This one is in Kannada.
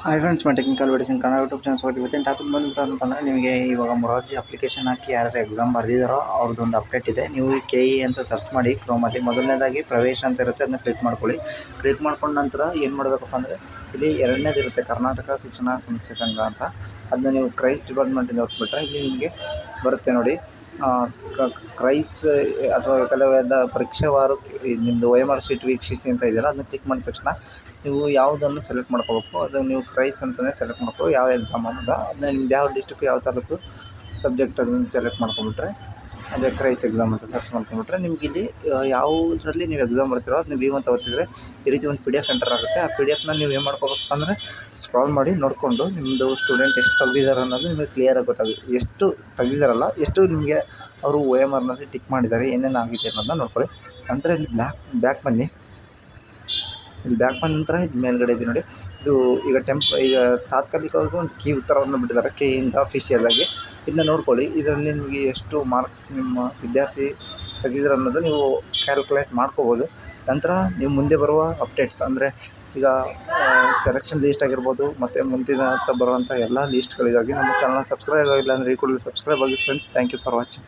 ಹಾಯ್ ಫ್ರೆಂಡ್ಸ್, ಮೈ ಟೆಕ್ನಿಕಲ್ ವಿಡಿಯೋಸ್ ಇನ್ ಕನ್ನಡ ಯೂಟ್ಯೂಬ್ ಚಾನಲ್ ಸ್ವಾಗತ. ಇವತ್ತಿನ ಟಾಪಿಕ್ ಬಂದ್ಬಿಟ್ಟು ಏನಪ್ಪ ಅಂದರೆ, ನಿಮಗೆ ಇವಾಗ ಮೊರಾರ್ಜಿ ಅಪ್ಲಿಕೇಶನ್ ಹಾಕಿ ಯಾರು ಎಕ್ಸಾಮ್ ಬರೆದಿದ್ದಾರೋ ಅವ್ರದ್ದೊಂದು ಅಪ್ಡೇಟ್ ಇದೆ. ನೀವು KE ಅಂತ ಸರ್ಚ್ ಮಾಡಿ ಕ್ರೋಮಲ್ಲಿ. ಮೊದಲನೇದಾಗಿ ಪ್ರವೇಶ ಅಂತ ಇರುತ್ತೆ, ಅದನ್ನ ಕ್ಲಿಕ್ ಮಾಡ್ಕೊಳ್ಳಿ. ಕ್ಲಿಕ್ ಮಾಡ್ಕೊಂಡ ನಂತರ ಏನು ಮಾಡಬೇಕಪ್ಪ ಅಂದರೆ, ಇಲ್ಲಿ ಎರಡನೇದಿರುತ್ತೆ ಕರ್ನಾಟಕ ಶಿಕ್ಷಣ ಸಂಸ್ಥೆ ಸಂಘ ಅಂತ. ಅದನ್ನ ನೀವು ಕ್ರೈಸ್ ಡಿಪಾರ್ಟ್ಮೆಂಟಿಂದ ಹೊತ್ಬಿಟ್ರೆ ಇಲ್ಲಿ ನಿಮಗೆ ಬರುತ್ತೆ ನೋಡಿ. ಕ್ರೈಸ್ ಅಥವಾ ವಿಕಲವೇದ ಪರೀಕ್ಷಾವಾರು ನಿಮ್ಮದು OMR ಶೀಟ್ ವೀಕ್ಷಿಸಿ ಅಂತ ಇದೆಯಲ್ಲ, ಅದನ್ನ ಕ್ಲಿಕ್ ಮಾಡಿದ ತಕ್ಷಣ ನೀವು ಯಾವುದನ್ನು ಸೆಲೆಕ್ಟ್ ಮಾಡ್ಕೋಬೇಕು. ಅದನ್ನು ನೀವು ಕ್ರೈಸ್ ಅಂತಲೇ ಸೆಲೆಕ್ಟ್ ಮಾಡ್ಕೋ, ಯಾವ ಎಕ್ಸಾಮ್ ಅನ್ನೋದು ಅದನ್ನ ನಿಮ್ದು ಯಾವ ಡಿಸ್ಟ್ರಿಕ್ಕು ಯಾವ ತಾಲೂಕು ಸಬ್ಜೆಕ್ಟ್ ಅದನ್ನು ಸೆಲೆಕ್ಟ್ ಮಾಡ್ಕೊಂಬಿಟ್ರೆ, ಅದೇ ಕ್ರೈಸ್ ಎಕ್ಸಾಮ್ ಅಂತ ಸರ್ಚ್ ಮಾಡ್ಕೊಂಬಿಟ್ರೆ ನಿಮ್ಗೆ ಇಲ್ಲಿ ಯಾವುದರಲ್ಲಿ ನೀವು ಎಕ್ಸಾಮ್ ಬರ್ತಿರೋ ಅದು ನೀವು ವ್ಯೂ ಅಂತ ಓದ್ತಿದ್ರೆ ಈ ರೀತಿ ಒಂದು PDF ಎಂಟರ್ ಆಗುತ್ತೆ. ಆ PDFನ ನೀವು ಏನು ಮಾಡ್ಕೋಬೇಕಪ್ಪ ಅಂದರೆ, ಸ್ಕ್ರಾಲ್ ಮಾಡಿ ನೋಡಿಕೊಂಡು ನಿಮ್ಮದು ಸ್ಟೂಡೆಂಟ್ ಎಷ್ಟು ತೆಗ್ದಿದ್ದಾರೆ ಅನ್ನೋದು ನಿಮಗೆ ಕ್ಲಿಯರಾಗಿ ಗೊತ್ತಾಗುತ್ತೆ. ಎಷ್ಟು ತೆಗ್ದಿದ್ದಾರಲ್ಲ, ಎಷ್ಟು ನಿಮಗೆ ಅವರು OMRನಲ್ಲಿ ಟಿಕ್ ಮಾಡಿದ್ದಾರೆ, ಏನೇನು ಆಗಿದೆ ಅನ್ನೋದನ್ನ ನೋಡ್ಕೊಳ್ಳಿ. ನಂತರ ಇಲ್ಲಿ ಬ್ಯಾಕ್ ಬನ್ನಿ. ಇಲ್ಲಿ ಬ್ಯಾಕ್ ಬಂದ ನಂತರ ಇದು ಮೇಲ್ಗಡೆ ಇದೆ ನೋಡಿ. ಇದು ಈಗ ತಾತ್ಕಾಲಿಕವಾಗಿ ಒಂದು ಕೀ ಉತ್ತರವನ್ನು ಬಿಟ್ಟಿದ್ದಾರೆ KEಯಿಂದ ಅಫಿಷಿಯಲಾಗಿ. ಇದನ್ನ ನೋಡ್ಕೊಳ್ಳಿ. ಇದರಲ್ಲಿ ನಿಮಗೆ ಎಷ್ಟು ಮಾರ್ಕ್ಸ್ ನಿಮ್ಮ ವಿದ್ಯಾರ್ಥಿ ತೆಗೆದಿದ್ದಾರೆ ಅನ್ನೋದು ನೀವು ಕ್ಯಾಲ್ಕುಲೇಟ್ ಮಾಡ್ಕೋಬೋದು. ನಂತರ ನೀವು ಮುಂದೆ ಬರುವ ಅಪ್ಡೇಟ್ಸ್ ಅಂದರೆ ಈಗ ಸೆಲೆಕ್ಷನ್ ಲೀಸ್ಟ್ ಆಗಿರ್ಬೋದು, ಮತ್ತು ಮುಂದಿನ ಬರುವಂಥ ಎಲ್ಲ ಲೀಸ್ಟ್ಗಳಿಗಾಗಿ ನಮ್ಮ ಚಾನಲ್ನ ಸಬ್ಸ್ಕ್ರೈಬ್ ಆಗಿಲ್ಲ ಅಂದರೆ ಈ ಕೂಡಲೇ ಸಬ್ಸ್ಕ್ರೈಬ್ ಆಗಿ friends. Thank you for watching.